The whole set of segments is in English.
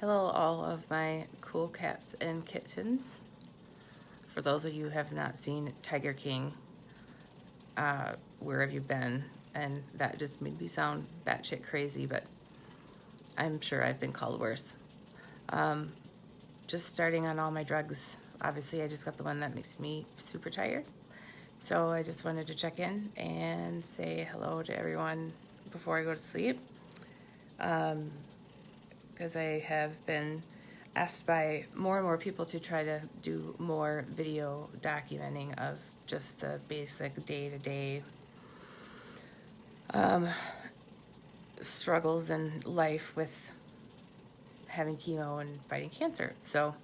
Hello, all of my cool cats and kittens. For those of you who have not seen Tiger King, where have you been? And that just made me sound batshit crazy, but I'm sure I've been called worse. Just starting on all my drugs. Obviously, I just got the one that makes me super tired. So I just wanted to check in and say hello to everyone before I go to sleep. Because I have been asked by more and more people to try to do more video documenting of just the basic day-to-day struggles in life with having chemo and fighting cancer. So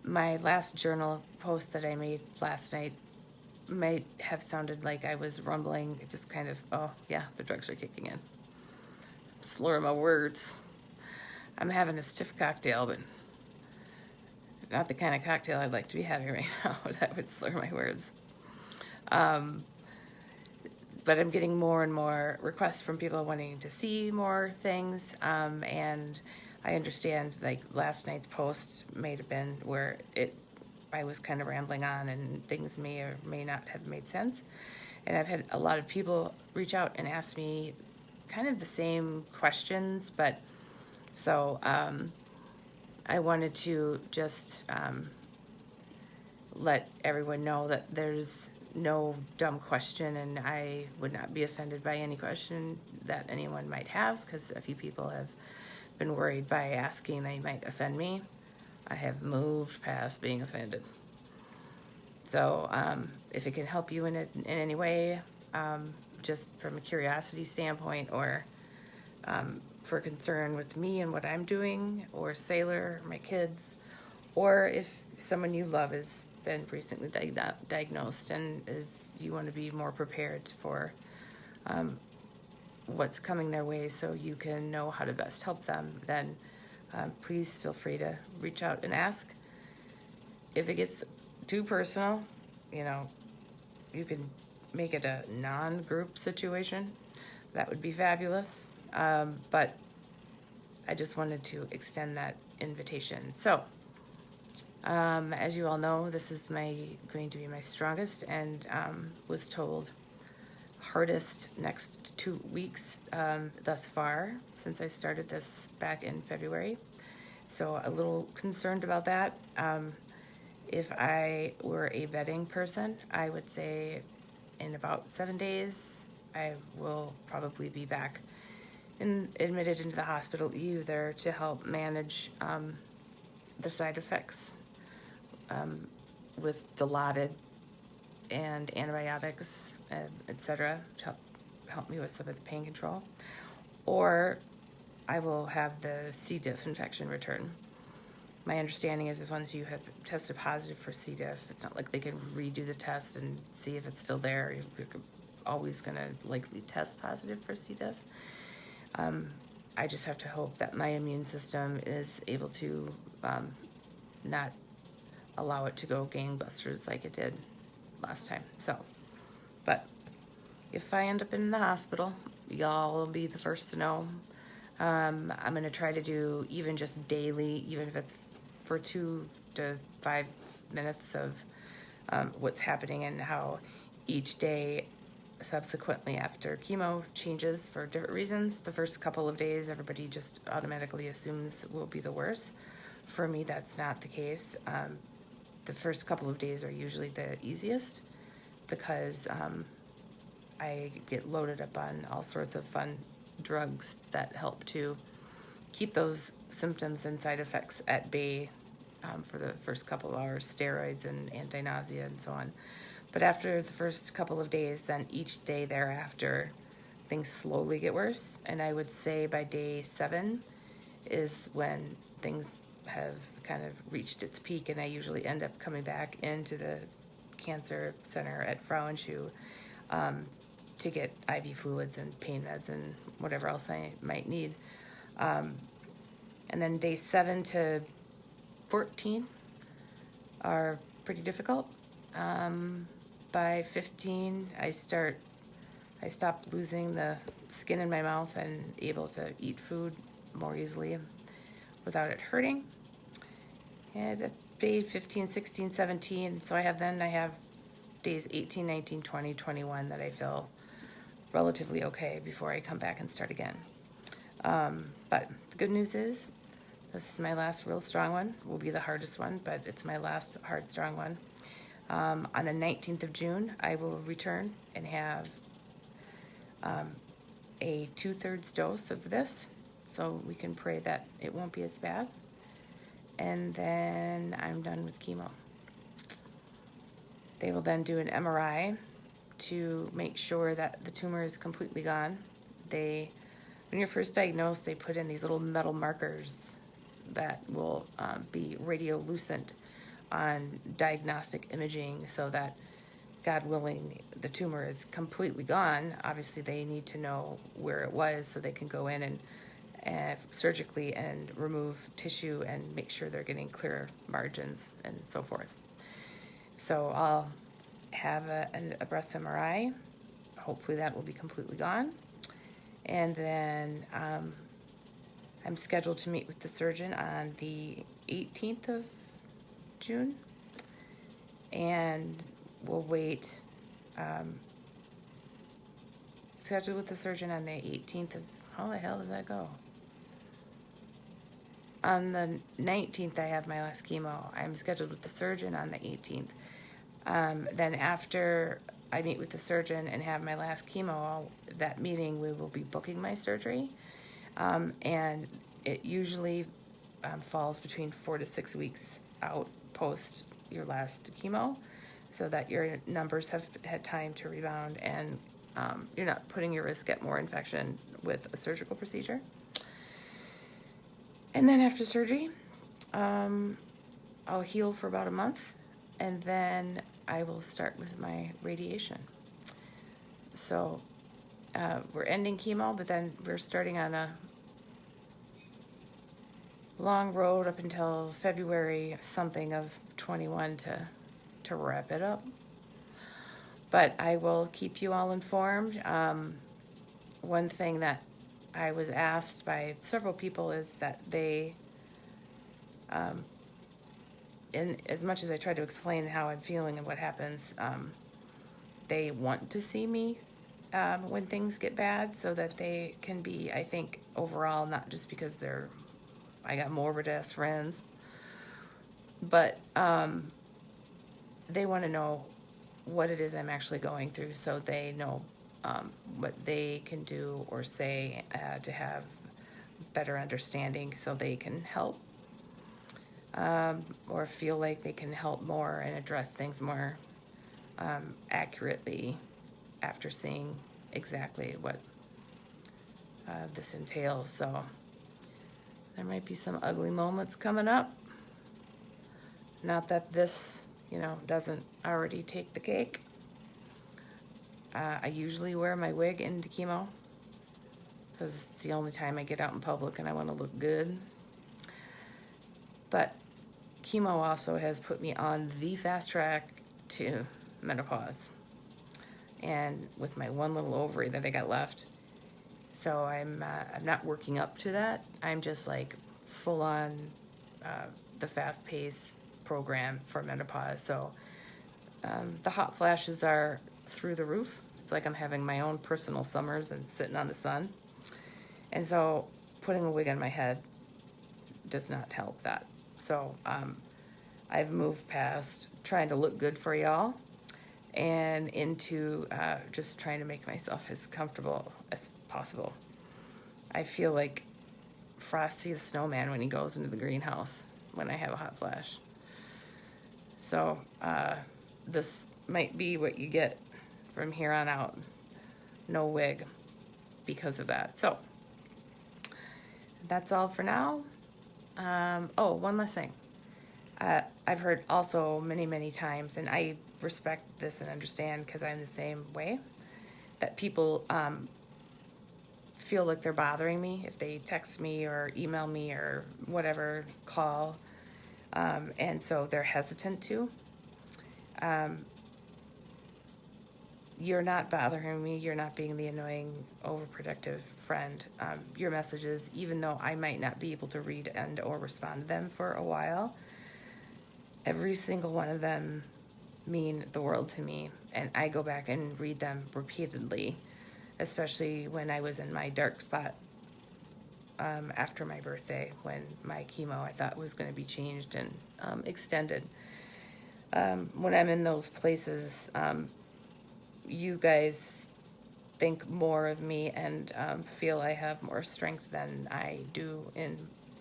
my last journal post that I made last night might have sounded like I was rumbling, just kind of, oh yeah, the drugs are kicking in. Slur my words. I'm having a stiff cocktail, but not the kind of cocktail I'd like to be having right now. That would slur my words. But I'm getting more and more requests from people wanting to see more things. And I understand, like, last night's post may have been where I was kind of rambling on and things may or may not have made sense. And I've had a lot of people reach out and ask me kind of the same questions, but so I wanted to just let everyone know that there's no dumb question, and I would not be offended by any question that anyone might have, because a few people have been worried by asking they might offend me. I have moved past being offended. So if it can help you in any way, just from a curiosity standpoint, or for concern with me and what I'm doing, or Sailor, my kids, or if someone you love has been recently diagnosed and you want to be more prepared for what's coming their way so you can know how to best help them, then please feel free to reach out and ask. If it gets too personal, you can make it a non-group situation. That would be fabulous. But I just wanted to extend that invitation. So, as you all know, this is going to be my strongest and was told hardest next 2 weeks thus far since I started this back in February. So a little concerned about that. If I were a vetting person, I would say in about 7 days, I will probably be back admitted into the hospital, either to help manage the side effects with Dilaudid and antibiotics, etc., to help me with some of the pain control, or I will have the C. diff infection return. My understanding is once you have tested positive for C. diff, it's not like they can redo the test and see if it's still there. You're always going to likely test positive for C. diff. I just have to hope that my immune system is able to not allow it to go gangbusters like it did last time. So, but if I end up in the hospital, y'all will be the first to know. I'm going to try to do even just daily, even if it's for 2 to 5 minutes of what's happening and how each day subsequently after chemo changes for different reasons. The first couple of days, everybody just automatically assumes will be the worst. For me, that's not the case. The first couple of days are usually the easiest because I get loaded up on all sorts of fun drugs that help to keep those symptoms and side effects at bay for the first couple of hours, steroids and anti-nausea and so on. But after the first couple of days, then each day thereafter, things slowly get worse. And I would say by day 7 is when things have kind of reached its peak, and I usually end up coming back into the cancer center at Frauenschuh to get IV fluids and pain meds and whatever else I might need. And then day 7 to 14 are pretty difficult. By 15, I stop losing the skin in my mouth and able to eat food more easily, without it hurting. And that's day 15, 16, 17. So I have days 18, 19, 20, 21 that I feel relatively okay before I come back and start again. But the good news is this is my last real strong one. It will be the hardest one, but it's my last hard, strong one. On the 19th of June, I will return and have a 2/3 dose of this, so we can pray that it won't be as bad. And then I'm done with chemo. They will then do an MRI to make sure that the tumor is completely gone. When you're first diagnosed, they put in these little metal markers that will be radiolucent on diagnostic imaging so that, God willing, the tumor is completely gone. Obviously, they need to know where it was so they can go in and surgically and remove tissue and make sure they're getting clear margins and so forth. So I'll have a breast MRI. Hopefully that will be completely gone. And then I'm scheduled to meet with the surgeon on the 18th of June. And we'll wait. Scheduled with the surgeon on the 18th of, how the hell does that go? On the 19th, I have my last chemo. I'm scheduled with the surgeon on the 18th. Then after I meet with the surgeon and have my last chemo, that meeting we will be booking my surgery. And it usually falls between 4 to 6 weeks out post your last chemo so that your numbers have had time to rebound and you're not putting your risk at more infection with a surgical procedure. And then after surgery, I'll heal for about a month, and then I will start with my radiation. So we're ending chemo, but then we're starting on a long road up until February something of 21 to wrap it up. But I will keep you all informed. One thing that I was asked by several people is that they, in as much as I try to explain how I'm feeling and what happens, they want to see me when things get bad so that they can be, I think, overall, not just because I got morbid-ass friends, but they want to know what it is I'm actually going through so they know what they can do or say to have better understanding so they can help or feel like they can help more and address things more accurately after seeing exactly what this entails. So there might be some ugly moments coming up. Not that this, doesn't already take the cake. I usually wear my wig into chemo because it's the only time I get out in public and I want to look good. But chemo also has put me on the fast track to menopause. And with my one little ovary that I got left. So I'm not working up to that. I'm just like full on the fast pace program for menopause. So the hot flashes are through the roof. It's like I'm having my own personal summers and sitting on the sun. And so putting a wig on my head does not help that. So I've moved past trying to look good for y'all and into just trying to make myself as comfortable as possible. I feel like Frosty the Snowman when he goes into the greenhouse when I have a hot flash. So this might be what you get from here on out. No wig because of that. So that's all for now. One last thing. I've heard also many, many times, and I respect this and understand because I'm the same way, that people feel like they're bothering me if they text me or email me or whatever, call, and so they're hesitant to. you're not bothering me. You're not being the annoying, overprotective friend. Your messages, even though I might not be able to read and or respond to them for a while, every single one of them mean the world to me. And I go back and read them repeatedly, especially when I was in my dark spot after my birthday, when my chemo I thought was going to be changed and extended. When I'm in those places, you guys think more of me and feel I have more strength than I do in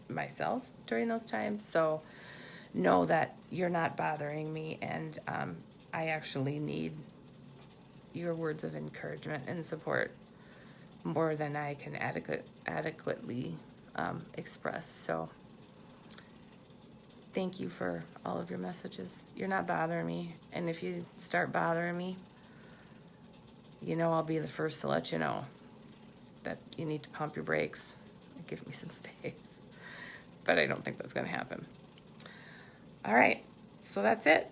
myself during those times. So know that you're not bothering me, and I actually need your words of encouragement and support more than I can adequately express. So thank you for all of your messages. You're not bothering me, and if you start bothering me, I'll be the first to let you know that you need to pump your brakes and give me some space. But I don't think that's going to happen. All right, so that's it.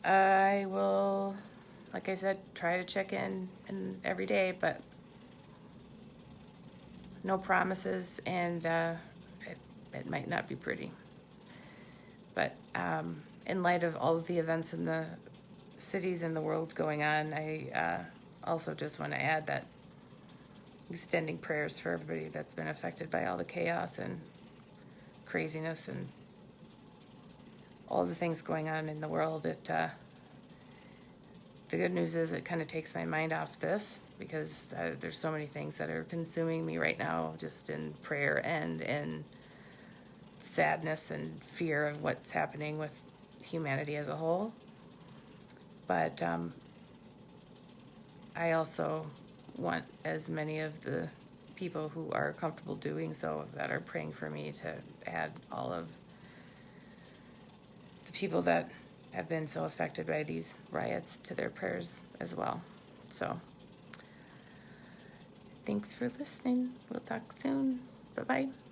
I will, like I said, try to check in every day, but no promises, and it might not be pretty. But in light of all of the events in the cities and the world going on, I also just want to add that extending prayers for everybody that's been affected by all the chaos and craziness and all the things going on in the world. The good news is it kind of takes my mind off this, because there's so many things that are consuming me right now, just in prayer and in sadness and fear of what's happening with humanity as a whole. But I also want as many of the people who are comfortable doing so, that are praying for me, to add all of the people that have been so affected by these riots to their prayers as well. So thanks for listening. We'll talk soon. Bye-bye.